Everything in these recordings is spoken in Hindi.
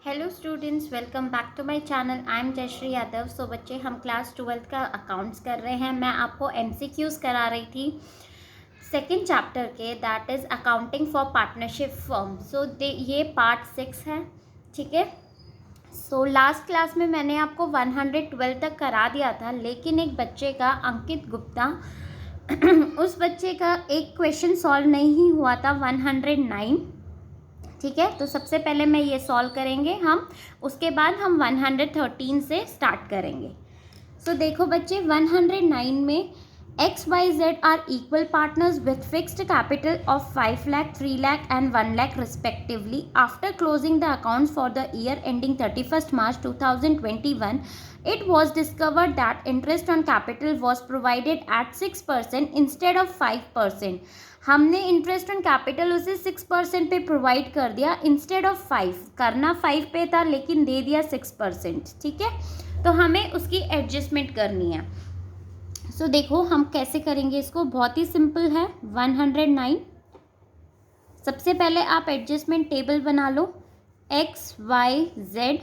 Hello students, welcome back to my channel. I am Jayshree Yadav. So बच्चे, हम क्लास 12th का अकाउंट्स कर रहे हैं। मैं आपको एमसीक्यूज़ करा रही थी सेकंड चैप्टर के, that is accounting for partnership firm. So ये पार्ट 6 है, ठीक है। सो लास्ट क्लास में मैंने आपको 112 तक करा दिया था, लेकिन एक बच्चे का, अंकित गुप्ता, उस बच्चे का एक क्वेश्चन सॉल्व नहीं हुआ था, 109, ठीक है। तो सबसे पहले मैं ये सॉल्व करेंगे हम, उसके बाद हम 113 से स्टार्ट करेंगे। सो देखो बच्चे, 109 में X Y Z are equal partners with fixed capital of 5 lakh, 3 lakh and 1 lakh respectively. After closing the accounts for the year ending 31st March 2021, it was discovered that interest on capital was provided at 6% instead of 5%. हमने इंटरेस्ट ऑन कैपिटल उसे 6% पे प्रोवाइड कर दिया इंस्टेड ऑफ 5। करना 5 पे था लेकिन दे दिया 6%, ठीक है। तो हमें उसकी एडजस्टमेंट करनी है। सो देखो हम कैसे करेंगे इसको, बहुत ही सिंपल है। 109, सबसे पहले आप एडजस्टमेंट टेबल बना लो, एक्स वाई जेड,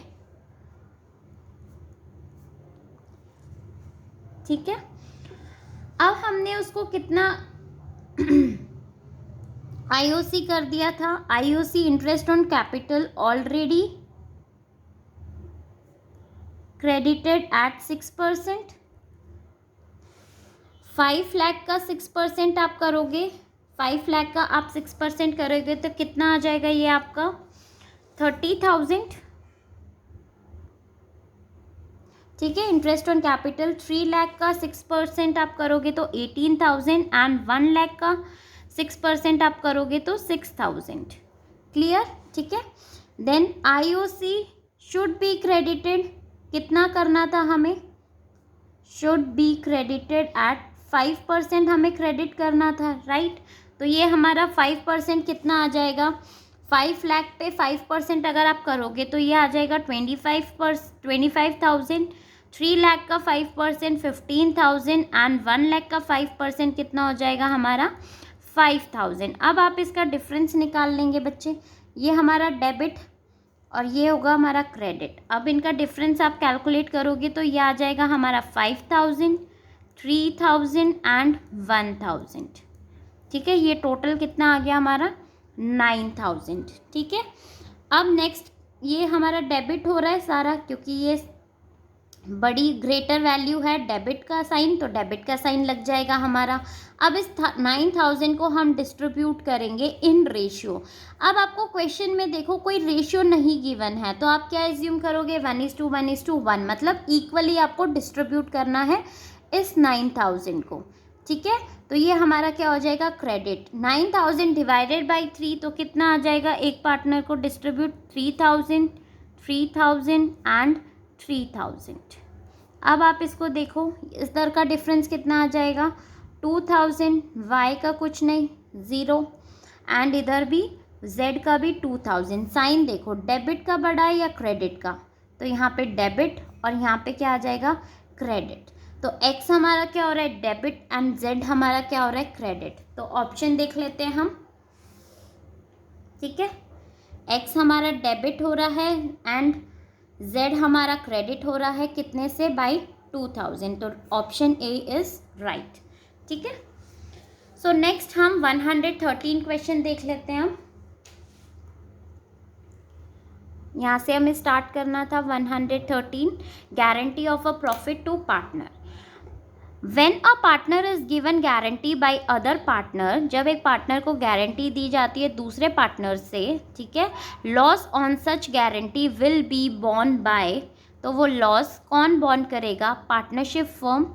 ठीक है। अब हमने उसको कितना आईओसी कर दिया था। IOC interest on capital already credited at 6%। 5 lakh का 6% आप करोगे, 5 लाख का आप 6% करोगे तो कितना आ जाएगा ये आपका 30,000, ठीक है। इंटरेस्ट ऑन कैपिटल 3 लाख का 6% आप करोगे तो 18,000 एंड 1 लाख का 6% आप करोगे तो 6,000। क्लियर, ठीक है। Then IOC should be credited, कितना करना था हमें, शुड बी क्रेडिटेड एट 5% हमें क्रेडिट करना था, राइट। तो ये हमारा 5% कितना आ जाएगा, 5 लाख पे 5% अगर आप करोगे तो ये आ जाएगा 25,000। 3 लाख का 5% 15,000 एंड 1 लाख का 5% कितना हो जाएगा हमारा 5,000। अब आप इसका डिफरेंस निकाल लेंगे बच्चे, ये हमारा डेबिट और ये होगा हमारा क्रेडिट। अब इनका डिफरेंस आप कैलकुलेट करोगे तो ये आ जाएगा हमारा 5,000, 3,000 एंड 1,000, ठीक है। ये टोटल कितना आ गया हमारा 9,000, ठीक है। अब नेक्स्ट ये हमारा डेबिट हो रहा है सारा, क्योंकि ये बड़ी ग्रेटर वैल्यू है डेबिट का साइन, तो डेबिट का साइन लग जाएगा हमारा। अब इस 9,000 को हम डिस्ट्रीब्यूट करेंगे इन रेशियो। अब आपको क्वेश्चन में देखो कोई रेशियो नहीं गिवन है, तो आप क्या एज्यूम करोगे, 1:1:1, मतलब इक्वली आपको डिस्ट्रीब्यूट करना है इस 9,000 को, ठीक है। तो ये हमारा क्या हो जाएगा क्रेडिट। 9,000 डिवाइडेड बाई 3 तो कितना आ जाएगा, एक पार्टनर को डिस्ट्रीब्यूट 3,000, 3,000 एंड 3,000। अब आप इसको देखो, इस दर का डिफरेंस कितना आ जाएगा 2,000, वाई का कुछ नहीं 0 एंड इधर भी जेड का भी 2,000। साइन देखो डेबिट का बड़ा है या क्रेडिट का, तो यहाँ पे डेबिट और यहाँ पे क्या आ जाएगा क्रेडिट। तो एक्स हमारा क्या हो रहा है डेबिट एंड जेड हमारा क्या हो रहा है क्रेडिट। तो ऑप्शन देख लेते हैं हम, ठीक है। एक्स हमारा डेबिट हो रहा है एंड जेड हमारा क्रेडिट हो रहा है, कितने से, बाई 2,000। तो ऑप्शन ए इज राइट, ठीक है। सो नेक्स्ट हम 113 क्वेश्चन देख लेते हैं हम। यहाँ से हमें स्टार्ट करना था 113, guarantee of a profit to partner. When a partner is given guarantee by other partner, जब एक पार्टनर को गारंटी दी जाती है दूसरे पार्टनर से, ठीक है, loss on such guarantee will be borne by, तो वो लॉस कौन बॉर्न करेगा, partnership firm,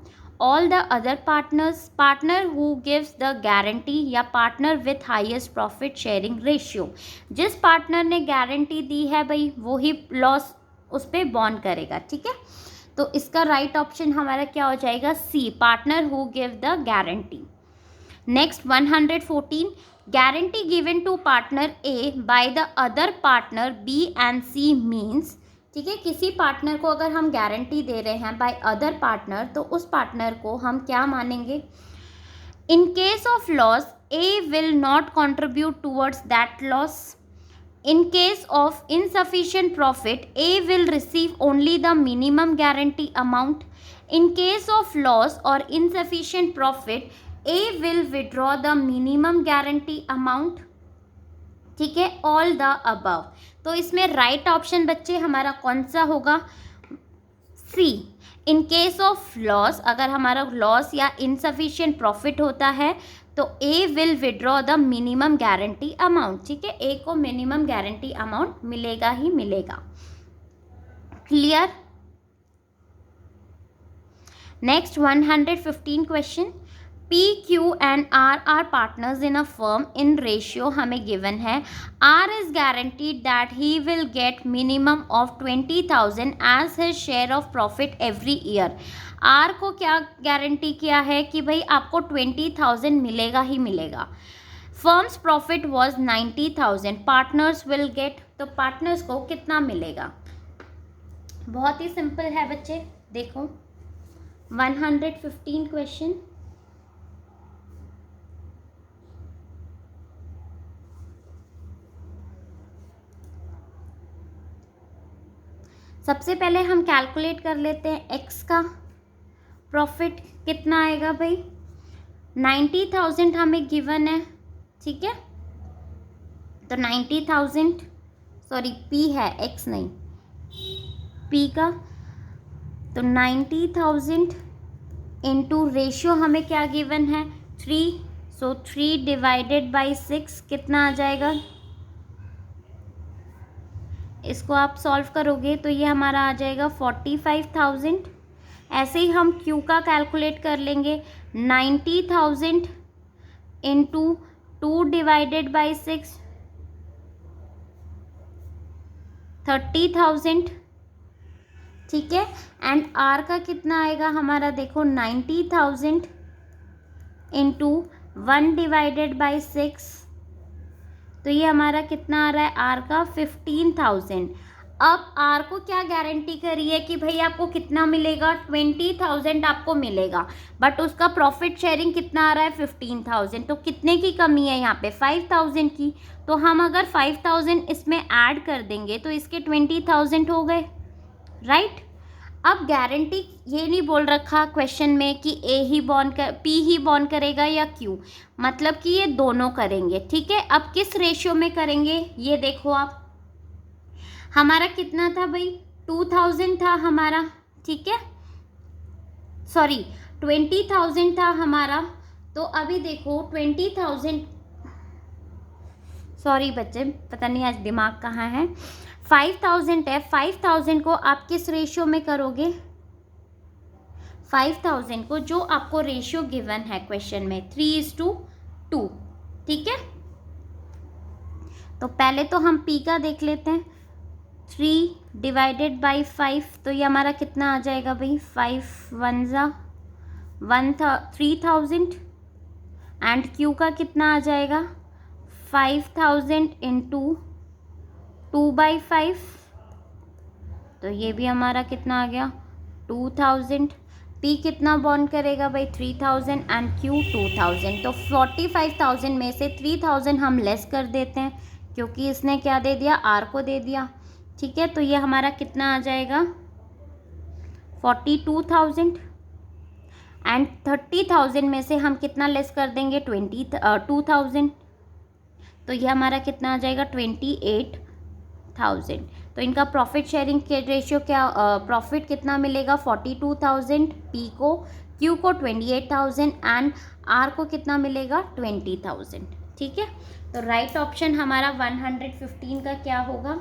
all the other partners, partner who gives the guarantee या partner with highest profit sharing ratio. जिस पार्टनर ने गारंटी दी है भाई वो ही लॉस उस पर बॉर्न करेगा, ठीक है। तो इसका राइट ऑप्शन हमारा क्या हो जाएगा C, partner who give the guarantee. Next 114, guarantee given to partner A by the other partner B and C means, ठीक है। किसी पार्टनर को अगर हम गारंटी दे रहे हैं बाय अदर पार्टनर तो उस पार्टनर को हम क्या मानेंगे, इन case of loss A will not contribute towards that loss, In case of insufficient profit, A will receive only the minimum guarantee amount. In case of loss or insufficient profit, A will withdraw the minimum guarantee amount. ठीक है, all the above. तो इसमें राइट ऑप्शन बच्चे हमारा कौन सा होगा? C. In case of loss, अगर हमारा लॉस या इनसफिशिएंट प्रॉफिट होता है तो A will withdraw the minimum guarantee amount. ठीक है, ए को मिनिमम गारंटी अमाउंट मिलेगा ही मिलेगा. Clear? Next 115 question. P, Q and R are partners in a firm in ratio हमें given है. R is guaranteed that he will get minimum of 20,000 as his share of profit every year. R को क्या गारंटी किया है कि भाई आपको 20,000 मिलेगा ही मिलेगा. Firm's profit was 90,000. Partners will get, तो पार्टनर्स को कितना मिलेगा? बहुत ही सिंपल है बच्चे. देखो 115 क्वेश्चन. सबसे पहले हम कैलकुलेट कर लेते हैं एक्स का प्रॉफिट कितना आएगा भाई. 90,000 हमें गिवन है. ठीक है, तो 90,000, सॉरी पी है एक्स नहीं, पी का. तो 90,000 इंटू रेशियो हमें क्या गिवन है? 3. सो 3 डिवाइडेड बाई 6 कितना आ जाएगा? इसको आप सॉल्व करोगे तो ये हमारा आ जाएगा 45,000. ऐसे ही हम Q का कैलकुलेट कर लेंगे. 90,000 इंटू 2 डिवाइडेड बाई 6 30,000. ठीक है, एंड R का कितना आएगा हमारा? देखो 90,000 इंटू 1 डिवाइडेड बाई 6, तो ये हमारा कितना आ रहा है? आर का 15,000. अब आर को क्या गारंटी करी है कि भाई आपको कितना मिलेगा? 20,000 आपको मिलेगा, बट उसका प्रॉफिट शेयरिंग कितना आ रहा है? 15,000. तो कितने की कमी है यहाँ पे? 5,000 की. तो हम अगर 5,000 इसमें ऐड कर देंगे तो इसके 20,000 हो गए, राइट? अब गारंटी ये नहीं बोल रखा क्वेश्चन में कि ए ही बॉन्ड कर, पी ही बॉन्ड करेगा या क्यू, मतलब कि ये दोनों करेंगे. ठीक है, अब किस रेशियो में करेंगे ये देखो आप. हमारा कितना था भाई? 2,000 था हमारा. ठीक है, सॉरी 20,000 था हमारा. तो अभी देखो 20,000, सॉरी बच्चे पता नहीं आज दिमाग कहाँ है. 5,000 है. 5,000 को आप किस रेशियो में करोगे? 5,000 को जो आपको रेशियो गिवन है क्वेश्चन में 3:2. ठीक है, तो पहले तो हम P का देख लेते हैं. 3 डिवाइडेड बाई 5, तो ये हमारा कितना आ जाएगा भाई? 5 1 जा 3,000. एंड Q का कितना आ जाएगा? 5,000 इंटू 2/5, तो ये भी हमारा कितना आ गया? 2,000. P कितना बॉन्ड करेगा भाई? 3,000 एंड Q 2,000. तो 45,000 में से 3,000 हम लेस कर देते हैं क्योंकि इसने क्या दे दिया? R को दे दिया. ठीक है, तो ये हमारा कितना आ जाएगा? 42,000. एंड 30,000 में से हम कितना लेस कर देंगे? 2,000. तो ये हमारा कितना आ जाएगा? 28,000. तो इनका प्रॉफिट शेयरिंग के रेशियो क्या, प्रॉफिट कितना मिलेगा? 42,000 पी को, क्यू को 28,000 एंड आर को कितना मिलेगा? 20,000. ठीक है, तो राइट ऑप्शन हमारा 115 का क्या होगा?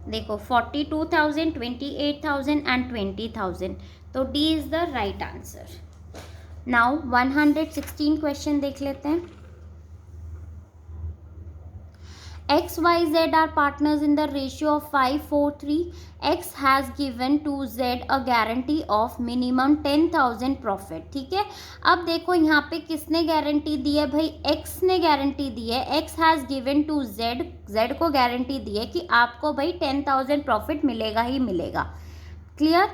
देखो 42,000, 28,000 एंड 20,000. तो D is the right answer. Now 116 question देख लेते हैं. X, Y, Z are partners in the ratio of 5:4:3. X has given to Z a guarantee of minimum 10,000 profit. ठीक है, अब देखो यहाँ पे किसने गारंटी दी है भाई? X ने गारंटी दी है. X has given to Z, Z को गारंटी दी है कि आपको भाई 10,000 प्रॉफिट मिलेगा ही मिलेगा. Clear?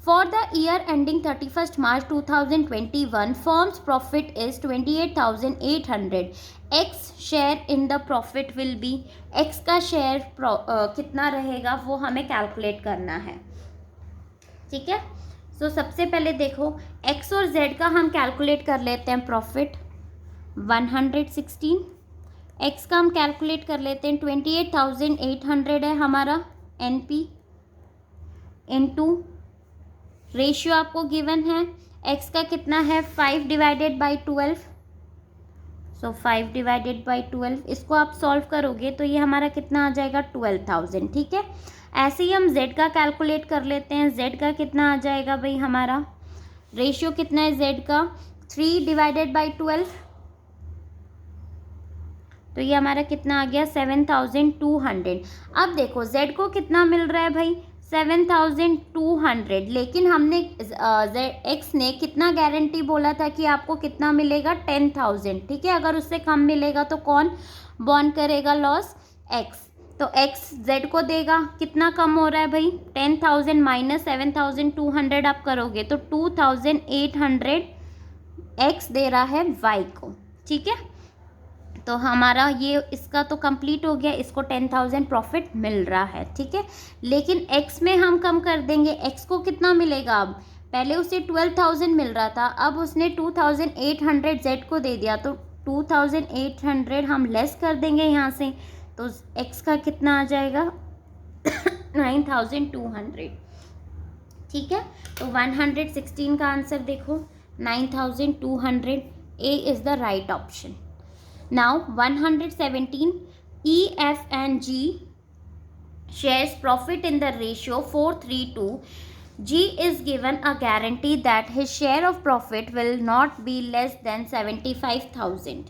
For the year ending 31st March 2021, firm's profit is 28,800. X share in the profit will be, X का शेयर कितना रहेगा वो हमें कैलकुलेट करना है, ठीक है। सो सबसे पहले देखो X और Z का हम कैलकुलेट कर लेते हैं प्रॉफिट 116, X का हम कैलकुलेट कर लेते हैं 28,800 है हमारा NP इनटू रेशियो आपको गिवन है, x का कितना है 5 divided by 12, so 5 divided by 12, इसको आप सॉल्व करोगे तो ये हमारा कितना आ जाएगा 12,000, ठीक है। ऐसे ही हम z का कैलकुलेट कर लेते हैं, z का कितना आ जाएगा भाई हमारा, रेशियो कितना है z का 3 डिवाइडेड बाई 12, तो ये हमारा कितना आ गया 7,200। अब देखो z को कितना मिल रहा है भाई 7,200, लेकिन हमने x ने कितना गारंटी बोला था कि आपको कितना मिलेगा 10,000, ठीक है। अगर उससे कम मिलेगा तो कौन बॉन्ड करेगा लॉस, x, तो x z को देगा, कितना कम हो रहा है भाई 10,000 माइनस 7,200 आप करोगे तो 2,800 x दे रहा है y को, ठीक है। तो हमारा ये इसका तो कंप्लीट हो गया, इसको 10,000 प्रॉफिट मिल रहा है, ठीक है। लेकिन x में हम कम कर देंगे, x को कितना मिलेगा, अब पहले उसे 12,000 मिल रहा था, अब उसने 2,800 z को दे दिया, तो 2,800 हम लेस कर देंगे यहाँ से, तो x का कितना आ जाएगा 9,200, ठीक है। तो 116 का आंसर देखो 9,200, A is the right option. Now 117, E, F and G shares profit in the ratio 4:3. G is given a guarantee that his share of profit will not be less than 75,000,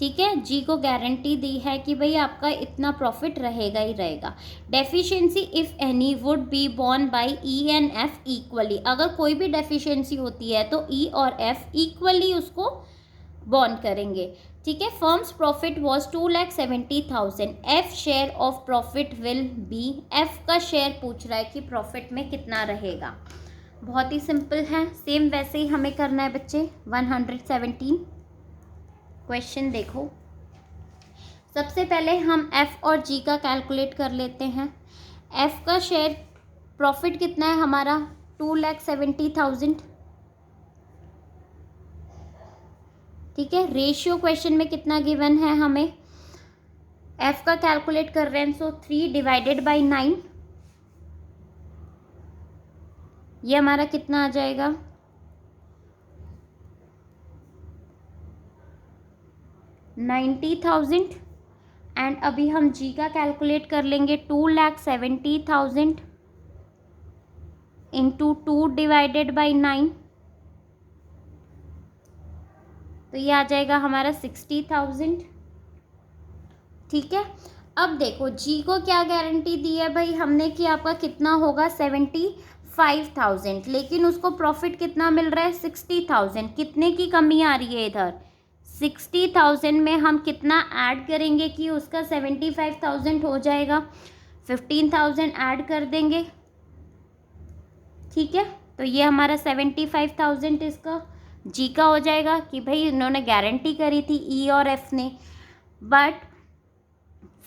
ठीक है। G को गारंटी दी है कि भाई आपका इतना प्रॉफिट रहेगा ही रहेगा। Deficiency if any would be borne by E and F equally, अगर कोई भी डेफिशिएंसी होती है तो E और F इक्वली उसको बॉर्न करेंगे, ठीक है। Firms profit was 2,70,000, F share of profit will be, F का शेयर पूछ रहा है कि प्रॉफिट में कितना रहेगा, बहुत ही सिंपल है, सेम वैसे ही हमें करना है बच्चे। 117 क्वेश्चन देखो, सबसे पहले हम एफ और जी का कैलकुलेट कर लेते हैं। एफ का शेयर प्रॉफिट कितना है हमारा 2,70,000, ठीक है। रेशियो क्वेश्चन में कितना गिवन है हमें, एफ का कैलकुलेट कर रहे हैं, सो 3 डिवाइडेड बाई 9, ये हमारा कितना आ जाएगा 90,000। एंड अभी हम जी का कैलकुलेट कर लेंगे 2,70,000 इंटू 2 डिवाइडेड बाई 9, तो ये आ जाएगा हमारा 60,000, ठीक है। अब देखो जी को क्या गारंटी दी है भाई हमने कि आपका कितना होगा 75,000, लेकिन उसको प्रॉफिट कितना मिल रहा है 60,000, कितने की कमी आ रही है इधर 60,000 में हम कितना ऐड करेंगे कि उसका 75,000 हो जाएगा, 15,000 ऐड कर देंगे, ठीक है। तो ये हमारा 75,000 इसका जी का हो जाएगा कि भाई इन्होंने गारंटी करी थी ई और एफ ने, बट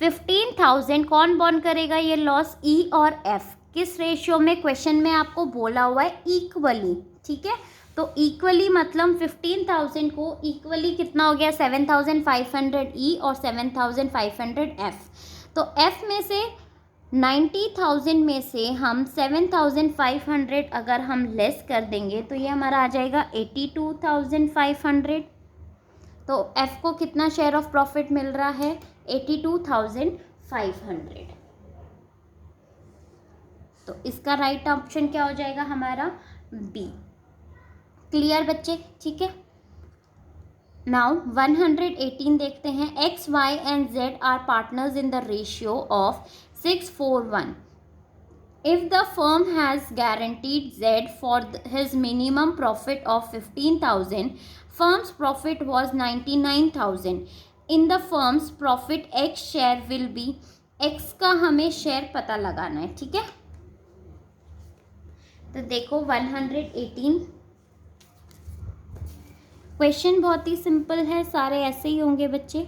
15,000 कौन बॉन्ड करेगा ये लॉस, ई और एफ, किस रेशियो में, क्वेश्चन में आपको बोला हुआ है इक्वली, ठीक है। तो इक्वली मतलब 15,000 को इक्वली कितना हो गया 7,500 ई और 7,500 एफ, तो एफ में से 90,000 में से हम 7,500 अगर हम लेस कर देंगे तो ये हमारा आ जाएगा 82,500, तो एफ को कितना शेयर ऑफ प्रॉफिट मिल रहा है 82,500, तो इसका राइट ऑप्शन क्या हो जाएगा हमारा बी। क्लियर बच्चे, ठीक है। नाउ 118 देखते हैं, X Y and Z are partners in the ratio of 6:4:1. If the firm has guaranteed Z for his minimum profit of 15,000, firm's profit was 99,000. In the firm's profit, X share will be, X का हमें शेयर पता लगाना है, ठीक है। तो देखो 118। क्वेश्चन बहुत ही सिंपल है, सारे ऐसे ही होंगे बच्चे।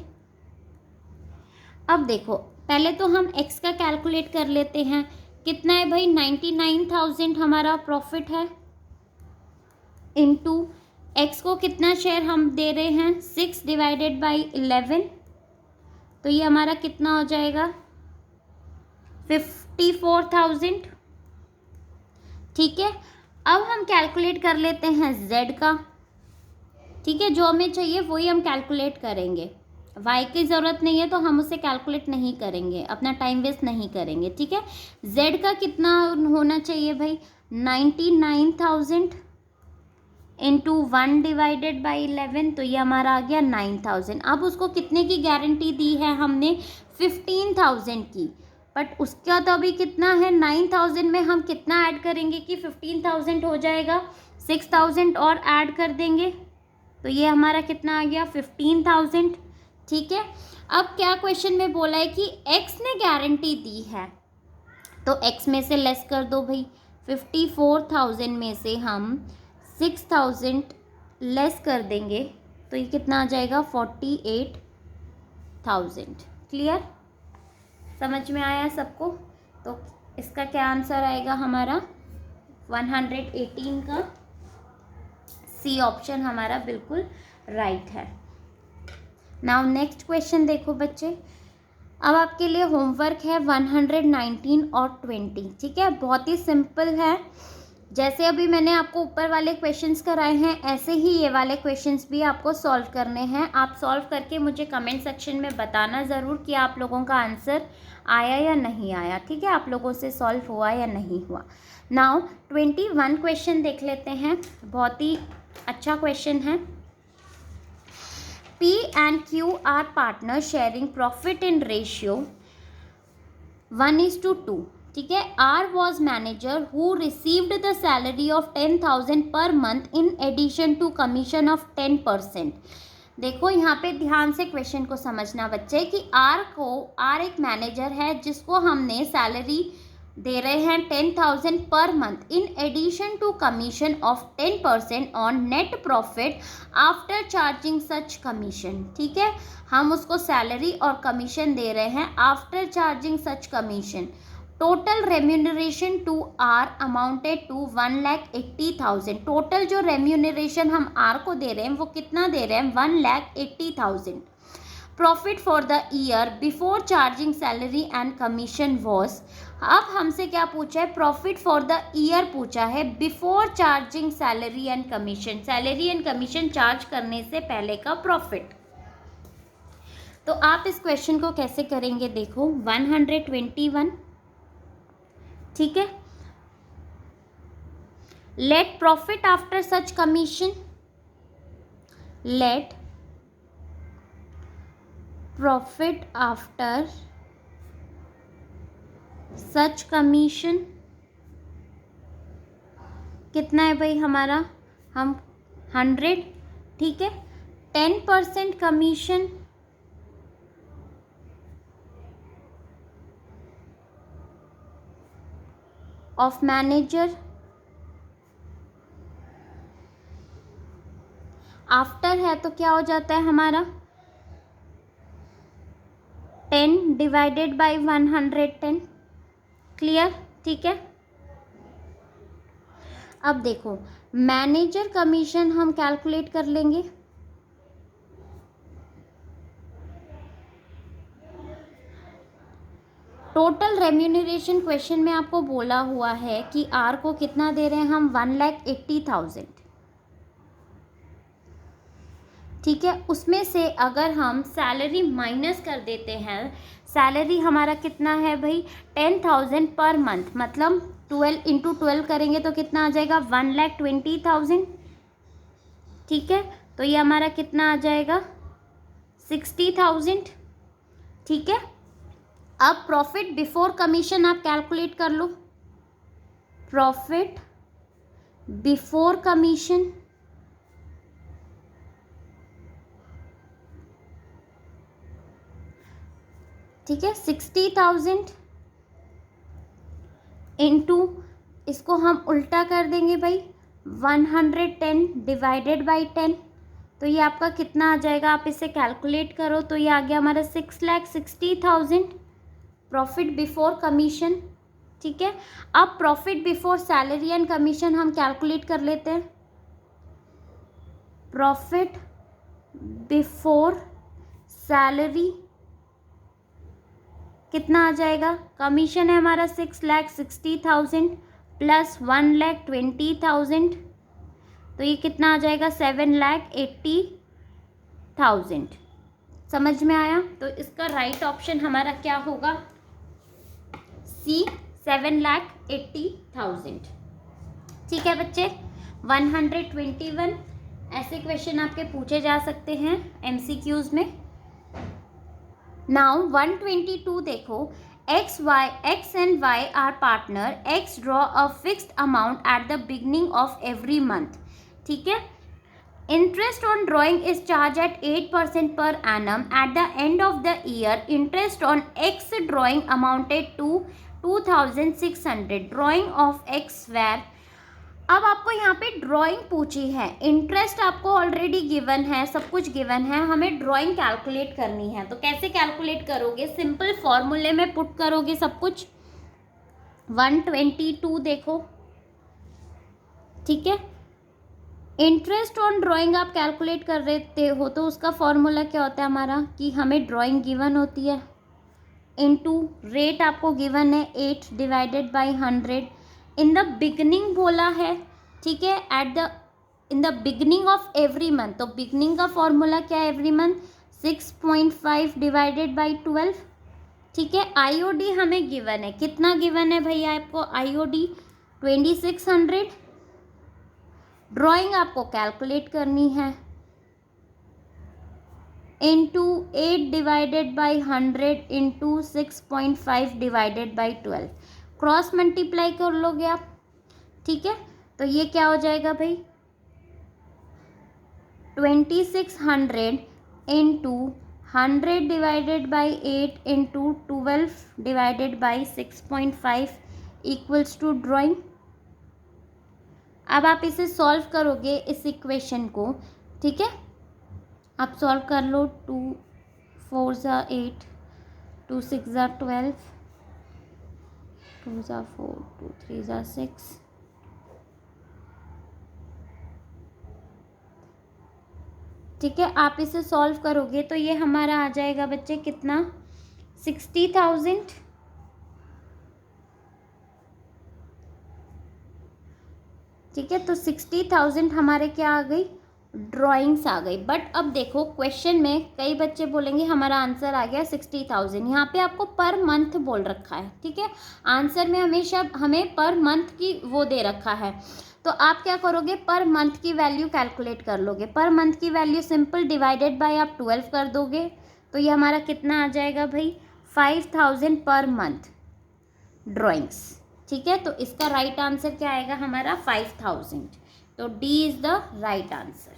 अब देखो पहले तो हम x का कैलकुलेट कर लेते हैं। कितना है भाई, 99,000 हमारा प्रॉफिट है, इनटू x को कितना शेयर हम दे रहे हैं, 6 डिवाइडेड बाई 11, तो ये हमारा कितना हो जाएगा, 54,000। ठीक है, अब हम कैलकुलेट कर लेते हैं z का। ठीक है, जो हमें चाहिए वही हम कैलकुलेट करेंगे, y की ज़रूरत नहीं है तो हम उसे कैलकुलेट नहीं करेंगे, अपना टाइम वेस्ट नहीं करेंगे। ठीक है, z का कितना होना चाहिए भाई, 99,000 इंटू 1 डिवाइडेड बाई 11, तो ये हमारा आ गया 9,000। अब उसको कितने की गारंटी दी है हमने, 15,000 की, बट उसका तो अभी कितना है, 9,000 में हम कितना ऐड करेंगे कि 15,000 हो जाएगा, 6,000 और ऐड कर देंगे, तो ये हमारा कितना आ गया, 15,000। ठीक है, अब क्या क्वेश्चन में बोला है कि x ने गारंटी दी है, तो x में से लेस कर दो भाई, 54,000 में से हम 6,000 लेस कर देंगे, तो ये कितना आ जाएगा, 48,000। क्लियर, समझ में आया सबको? तो इसका क्या आंसर आएगा हमारा, 118 का सी ऑप्शन हमारा बिल्कुल राइट है। नाउ नेक्स्ट क्वेश्चन देखो बच्चे, अब आपके लिए होमवर्क है 119 और 20। ठीक है, बहुत ही सिंपल है, जैसे अभी मैंने आपको ऊपर वाले क्वेश्चंस कराए हैं ऐसे ही ये वाले क्वेश्चंस भी आपको सॉल्व करने हैं। आप सॉल्व करके मुझे कमेंट सेक्शन में बताना ज़रूर कि आप लोगों का आंसर आया या नहीं आया। ठीक है, आप लोगों से सॉल्व हुआ या नहीं हुआ। नाउ 21 क्वेश्चन देख लेते हैं, बहुत ही अच्छा क्वेश्चन है। P and Q are partners sharing profit in ratio 1:2. ठीक है, R was manager who received the salary of 10,000 per month in addition to commission of 10%. देखो यहाँ पे ध्यान से क्वेश्चन को समझना बच्चे कि R एक मैनेजर है जिसको हमने सैलरी दे रहे हैं 10,000 per month in addition to commission of 10% on net profit after charging such commission. ठीक है, हम उसको सैलरी और कमीशन दे रहे हैं after charging such commission. Total remuneration to R amounted to 1,80,000। Total जो रेम्यूनरेशन हम आर को दे रहे हैं वो कितना दे रहे हैं, 1,80,000। Profit for the year before charging salary and commission was, अब हमसे क्या पूछा है, प्रॉफिट फॉर द ईयर पूछा है before charging salary and commission, salary and commission charge करने से पहले का प्रॉफिट। तो आप इस क्वेश्चन को कैसे करेंगे, देखो 121। ठीक है, net profit after such commission, net profit after such commission कितना है भाई हमारा, हम 100। ठीक है, 10% कमीशन ऑफ मैनेजर आफ्टर है तो क्या हो जाता है हमारा, 10 डिवाइडेड बाई 110। क्लियर, ठीक है। अब देखो मैनेजर कमीशन हम कैलकुलेट कर लेंगे, टोटल रेम्यूनरेशन क्वेश्चन में आपको बोला हुआ है कि आर को कितना दे रहे हैं हम, 1,80,000। ठीक है, उसमें से अगर हम सैलरी माइनस कर देते हैं, सैलरी हमारा कितना है भाई 10,000 पर मंथ, मतलब 12 इंटू 12 करेंगे तो कितना आ जाएगा 1,20,000। ठीक है, तो ये हमारा कितना आ जाएगा 60,000। ठीक है, अब प्रॉफिट बिफोर कमीशन आप कैलकुलेट कर लो, प्रॉफिट बिफोर कमीशन ठीक है 60,000 इंटू इसको हम उल्टा कर देंगे भाई, 110 डिवाइडेड बाई 10, तो ये आपका कितना आ जाएगा, आप इसे कैलकुलेट करो तो ये आ गया हमारा 6,60,000 प्रॉफिट बिफोर कमीशन। ठीक है, अब profit before salary and commission हम कैलकुलेट कर लेते हैं। प्रॉफिट बिफोर सैलरी कितना आ जाएगा, कमीशन है हमारा 6,60,000 प्लस 1,20,000, तो ये कितना आ जाएगा 7,80,000। समझ में आया? तो इसका राइट ऑप्शन हमारा क्या होगा, सी, 7,80,000। ठीक है बच्चे, 121 ऐसे क्वेश्चन आपके पूछे जा सकते हैं MCQs में। नाउ 122 देखो, x and y are partner, x draw a fixed amount at the beginning of every month. ठीक है, interest on drawing is charged at 8% per annum. At the end of the year, interest on x drawing amounted to 2,600. Drawing of x where, अब आपको यहाँ पे ड्राइंग पूछी है, इंटरेस्ट आपको ऑलरेडी गिवन है, सब कुछ गिवन है, हमें ड्राइंग कैलकुलेट करनी है। तो कैसे कैलकुलेट करोगे, सिंपल फॉर्मूले में पुट करोगे सब कुछ। 122 देखो, ठीक है, इंटरेस्ट ऑन ड्राइंग आप कैलकुलेट कर रहे हो तो उसका फॉर्मूला क्या होता है हमारा, कि हमें ड्राइंग गिवन होती है इनटू रेट आपको गिवन है 8 divided by 100। In the beginning बोला है, ठीक है, in the beginning of every month, तो बिगनिंग का फॉर्मूला क्या है एवरी मंथ, 6.5 डिवाइडेड बाई 12। ठीक है, आईओडी हमें गिवन है, कितना गिवन है भैया आपको आईओडी, 2600। ड्राइंग आपको कैलकुलेट करनी है into 8 divided by 100 into 6.5 divided by 12, cross multiply कर लोगे आप। ठीक है, तो ये क्या हो जाएगा भाई, 2600 into 100 divided by 8 into 12 divided by 6.5 equals to drawing. अब आप इसे सॉल्व करोगे इस इक्वेशन को, ठीक है, आप सॉल्व कर लो, 2 4 ज़ा 8, 2 6 ज़ा 12, 2 ज़ा 4, 2 3 ज़ा 6, ठीक है, आप इसे सॉल्व करोगे तो ये हमारा आ जाएगा बच्चे कितना, 60,000। ठीक है, तो 60,000 हमारे क्या आ गई, ड्राइंग्स आ गई। बट अब देखो क्वेश्चन में कई बच्चे बोलेंगे हमारा आंसर आ गया 60,000, यहाँ पे आपको पर मंथ बोल रखा है। ठीक है, आंसर में हमेशा हमें पर मंथ की वो दे रखा है, तो आप क्या करोगे, पर मंथ की वैल्यू कैलकुलेट कर लोगे। पर मंथ की वैल्यू सिंपल डिवाइडेड बाय आप 12 कर दोगे, तो ये हमारा कितना आ जाएगा भाई, 5,000 पर मंथ ड्राइंग्स। ठीक है, तो इसका राइट आंसर क्या आएगा हमारा, 5,000। तो D is the right answer.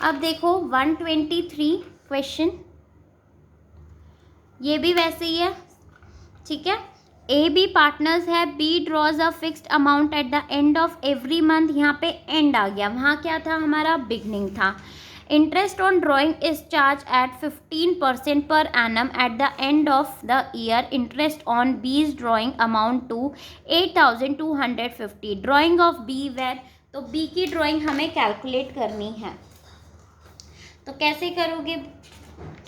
अब देखो 123 क्वेश्चन, ये भी वैसे ही है। ठीक है, ए बी पार्टनर्स है, B draws a fixed amount at the end of every month, यहाँ पे एंड आ गया, वहाँ क्या था हमारा, बिगनिंग था। Interest on drawing is charge at 15% per annum at the end of the year. Interest on B's drawing amount to 8,250। Drawing of B were, तो बी की ड्राइंग हमें कैलकुलेट करनी है, तो कैसे करोगे,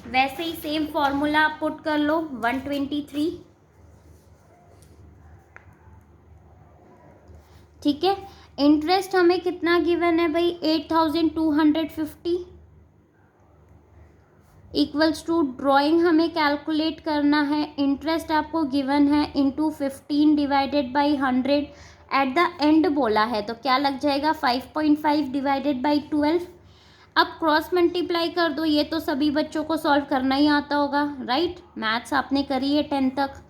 वैसे ही सेम फॉर्मूला आप पुट कर लो। 123, ठीक है, इंटरेस्ट हमें कितना गिवन है भाई, 8,250 इक्वल्स टू ड्राइंग हमें कैलकुलेट करना है, इंटरेस्ट आपको गिवन है into 15 divided by 100 eight the and बोला है, तो क्या लग जाएगा 5.5 डिवाइडेड बाई 12। अब क्रॉस मल्टीप्लाई कर दो, ये तो सभी बच्चों को सॉल्व करना ही आता होगा, राइट, मैथ्स आपने करी है 10 तक।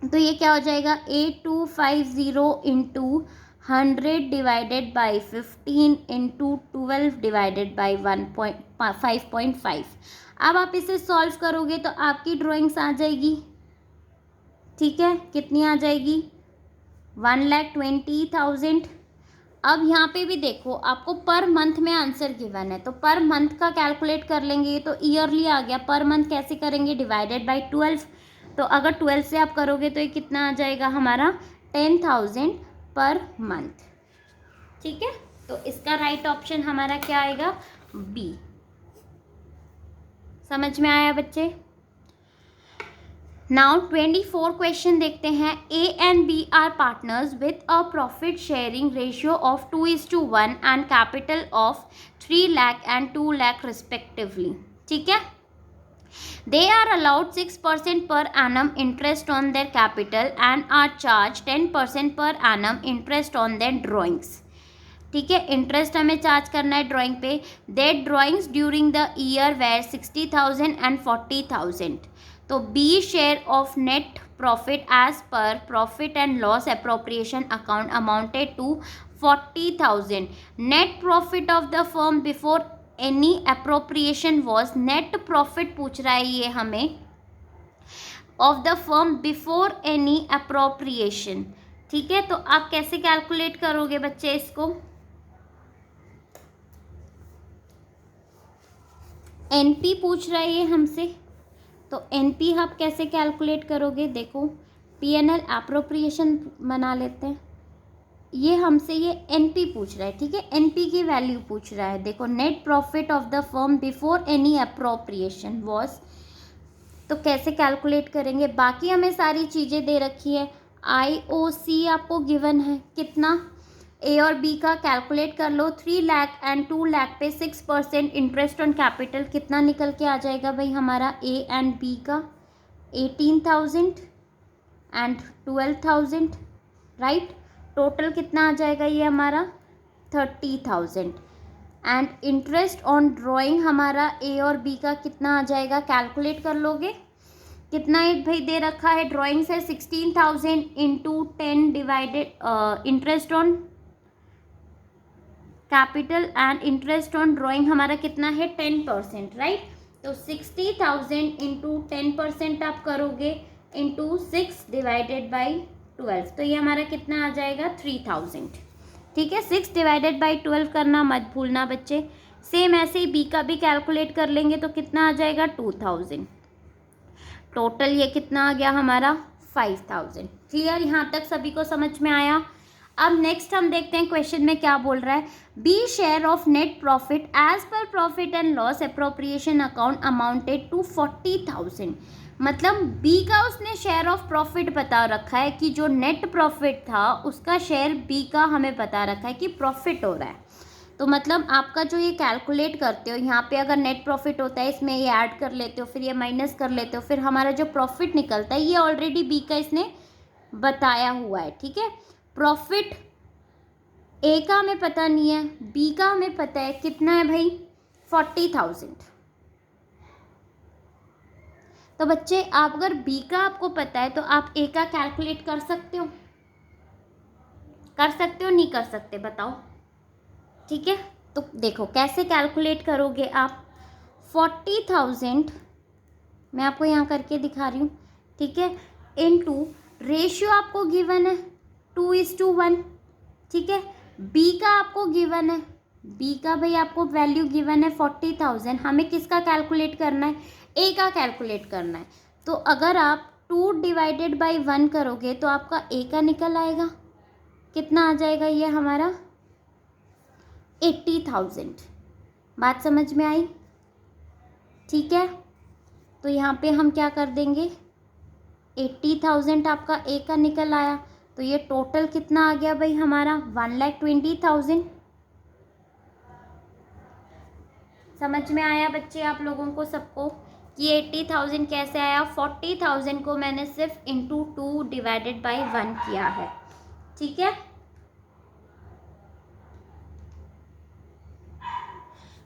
तो ये क्या हो जाएगा, 8250 into 100 divided by 15 into 12 divided by 5.5। अब आप इसे सॉल्व करोगे तो आपकी ड्राइंग्स आ जाएगी ठीक है, कितनी आ जाएगी 1,20,000। अब यहाँ पे भी देखो आपको पर मंथ में आंसर गिवन है, तो पर मंथ का कैलकुलेट कर लेंगे, ये तो ईयरली आ गया। पर मंथ कैसे करेंगे, डिवाइडेड बाय 12। तो अगर 12 से आप करोगे तो ये कितना आ जाएगा हमारा 10,000 पर मंथ। ठीक है, तो इसका राइट ऑप्शन हमारा क्या आएगा, बी। समझ में आया बच्चे। नाउ 24 क्वेश्चन देखते हैं। A and B are partners with a profit sharing ratio of 2:1 and capital of 3 lakh and 2 lakh respectively. ठीक है, they are allowed 6% per annum interest on their capital and are charged 10% per annum interest on their drawings। ठीक है, इंटरेस्ट हमें चार्ज करना है ड्राइंग पे। That drawings during the year were 60,000 and 40,000। तो B share of net profit as per profit and loss appropriation account amounted to 40,000। Net profit of the firm before any appropriation was, net profit पूछ रहा है ये हमें of the firm before any appropriation. ठीक है, तो आप कैसे कैलकुलेट करोगे बच्चे इसको, एनपी पूछ रहा है ये हमसे, तो एनपी आप कैसे कैलकुलेट करोगे। देखो पीएनएल अप्रोप्रिएशन बना लेते हैं, ये हमसे ये एनपी पूछ रहा है। ठीक है, एनपी की वैल्यू पूछ रहा है। देखो net profit of the firm before any appropriation was, तो कैसे कैलकुलेट करेंगे। बाकी हमें सारी चीज़ें दे रखी है। आईओसी आपको गिवन है कितना, ए और बी का कैलकुलेट कर लो। 3 लाख एंड 2 लाख पे 6% इंटरेस्ट ऑन कैपिटल कितना निकल के आ जाएगा भाई हमारा, ए एंड बी का 18,000 एंड 12,000, राइट। टोटल कितना आ जाएगा ये हमारा 30,000। एंड इंटरेस्ट ऑन ड्राइंग हमारा ए और बी का कितना आ जाएगा, कैलकुलेट कर लोगे। कितना एक भाई दे रखा है, ड्राइंग्स है 16,000 into 10 divided interest on capital and interest on drawing हमारा कितना है 10%, राइट। तो 60,000 इंटू 10% आप करोगे इंटू 6 डिवाइडेड बाई 12, तो ये हमारा कितना आ जाएगा 3,000। ठीक है, 6 डिवाइडेड बाई 12 करना मत भूलना बच्चे। सेम ऐसे ही बी का भी कैलकुलेट कर लेंगे तो कितना आ जाएगा 2,000। टोटल ये कितना आ गया हमारा 5,000। क्लियर, यहाँ तक सभी को समझ में आया। अब नेक्स्ट हम देखते हैं क्वेश्चन में क्या बोल रहा है। B share of net profit as per profit and loss appropriation account amounted to 40,000। मतलब बी का उसने शेयर ऑफ प्रॉफिट बता रखा है कि जो नेट प्रॉफिट था उसका शेयर बी का हमें बता रखा है कि प्रॉफिट हो रहा है। तो मतलब आपका जो ये कैलकुलेट करते हो यहाँ पे अगर नेट प्रॉफिट होता है इसमें ये ऐड कर लेते हो, फिर ये माइनस कर लेते हो, फिर हमारा जो प्रॉफिट निकलता है ये ऑलरेडी बी का इसने बताया हुआ है। ठीक है, प्रॉफिट ए का हमें पता नहीं है, बी का हमें पता है कितना है भाई 40,000। तो बच्चे आप अगर बी का आपको पता है तो आप ए का कैलकुलेट कर सकते हो, नहीं कर सकते बताओ। ठीक है, तो देखो कैसे कैलकुलेट करोगे आप। 40,000 मैं आपको यहाँ करके दिखा रही हूँ। ठीक है, इनटू रेशियो आपको गिवन है 2:1। ठीक है, बी का आपको गिवन है, बी का भाई आपको वैल्यू गिवन है 40,000। हमें किसका कैलकुलेट करना है, ए का कैलकुलेट करना है। तो अगर आप 2 डिवाइडेड बाई 1 करोगे तो आपका ए का निकल आएगा, कितना आ जाएगा ये हमारा 80,000। बात समझ में आई। ठीक है, तो यहाँ पे हम क्या कर देंगे 80,000 आपका ए का निकल आया, तो ये टोटल कितना आ गया भाई हमारा 1,20,000। समझ में आया बच्चे आप लोगों को सबको कि 80,000 कैसे आया। 40,000 को मैंने सिर्फ इंटू 2 डिवाइडेड बाई 1 किया है। ठीक है,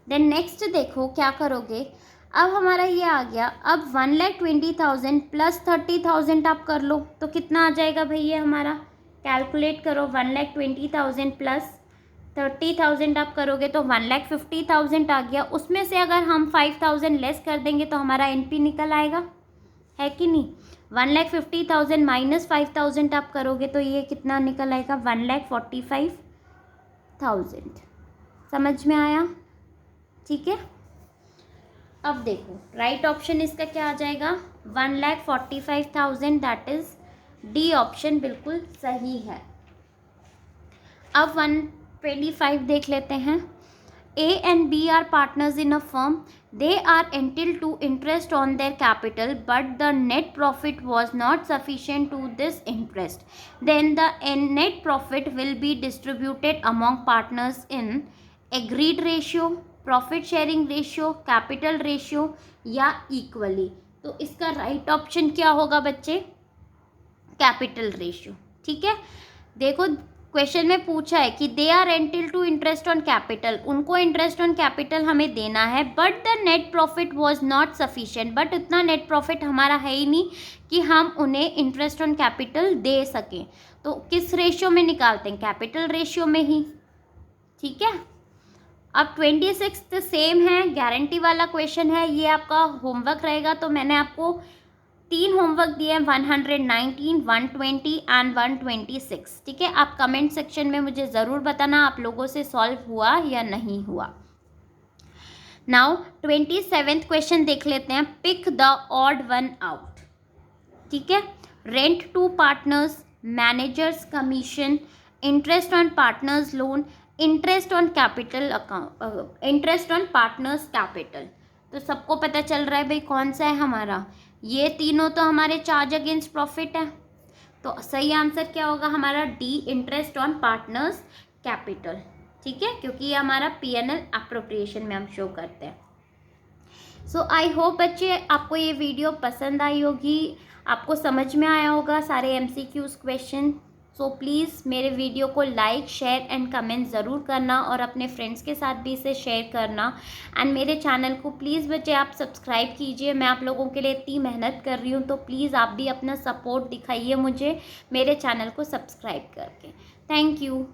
देन नेक्स्ट देखो क्या करोगे। अब हमारा ये आ गया, अब 1,20,000 प्लस 30,000 आप कर लो तो कितना आ जाएगा भाई ये हमारा, कैलकुलेट करो। 1,20,000 प्लस 30,000 आप करोगे तो 1,50,000 आ गया। उसमें से अगर हम 5,000 लेस कर देंगे तो हमारा एनपी निकल आएगा, है कि नहीं। 1,50,000 माइनस 5,000 आप करोगे तो ये कितना निकल आएगा, 1,45,000। समझ में आया? ठीक है, अब देखो राइट ऑप्शन इसका क्या आ जाएगा, 1,45,000, दैट इज डी ऑप्शन बिल्कुल सही है। अब 125 देख लेते हैं। A and B are partners in a firm. They are entitled to interest on their capital, but the net profit was not sufficient to this interest. Then the net profit will be distributed among partners in agreed ratio, profit sharing ratio, capital ratio या equally. तो इसका राइट ऑप्शन क्या होगा बच्चे, कैपिटल रेशियो। ठीक है, देखो क्वेश्चन में पूछा है कि they are entitled to interest on capital, उनको इंटरेस्ट ऑन कैपिटल हमें देना है, but the net profit was not sufficient, but इतना नेट प्रॉफिट हमारा है ही नहीं कि हम उन्हें इंटरेस्ट ऑन कैपिटल दे सकें। तो किस रेशियो में निकालते हैं, कैपिटल रेशियो में ही। ठीक है, अब 26 सेम है, गारंटी वाला क्वेश्चन है, ये आपका होमवर्क रहेगा। तो मैंने आपको 3 होमवर्क दिए हैं, 119, 120 एंड 126। ठीक है, आप कमेंट सेक्शन में मुझे ज़रूर बताना आप लोगों से सॉल्व हुआ या नहीं हुआ। नाउ 27th क्वेश्चन देख लेते हैं। Pick the odd one out. ठीक है, rent to partners, managers commission, interest on partners loan, interest on capital account, interest on partners capital. तो सबको पता चल रहा है भाई कौन सा है हमारा, ये तीनों तो हमारे चार्ज अगेंस्ट प्रॉफिट है। तो सही आंसर क्या होगा हमारा, D, interest on partners capital. ठीक है, क्योंकि ये हमारा P&L अप्रोप्रिएशन में हम शो करते हैं। सो आई होप बच्चे आपको ये वीडियो पसंद आई होगी, आपको समझ में आया होगा सारे MCQs क्वेश्चन। सो प्लीज़ मेरे वीडियो को लाइक, शेयर एंड कमेंट ज़रूर करना और अपने फ्रेंड्स के साथ भी इसे शेयर करना। एंड मेरे चैनल को प्लीज़ बच्चे आप सब्सक्राइब कीजिए, मैं आप लोगों के लिए इतनी मेहनत कर रही हूँ, तो प्लीज़ आप भी अपना सपोर्ट दिखाइए मुझे मेरे चैनल को सब्सक्राइब करके। Thank you.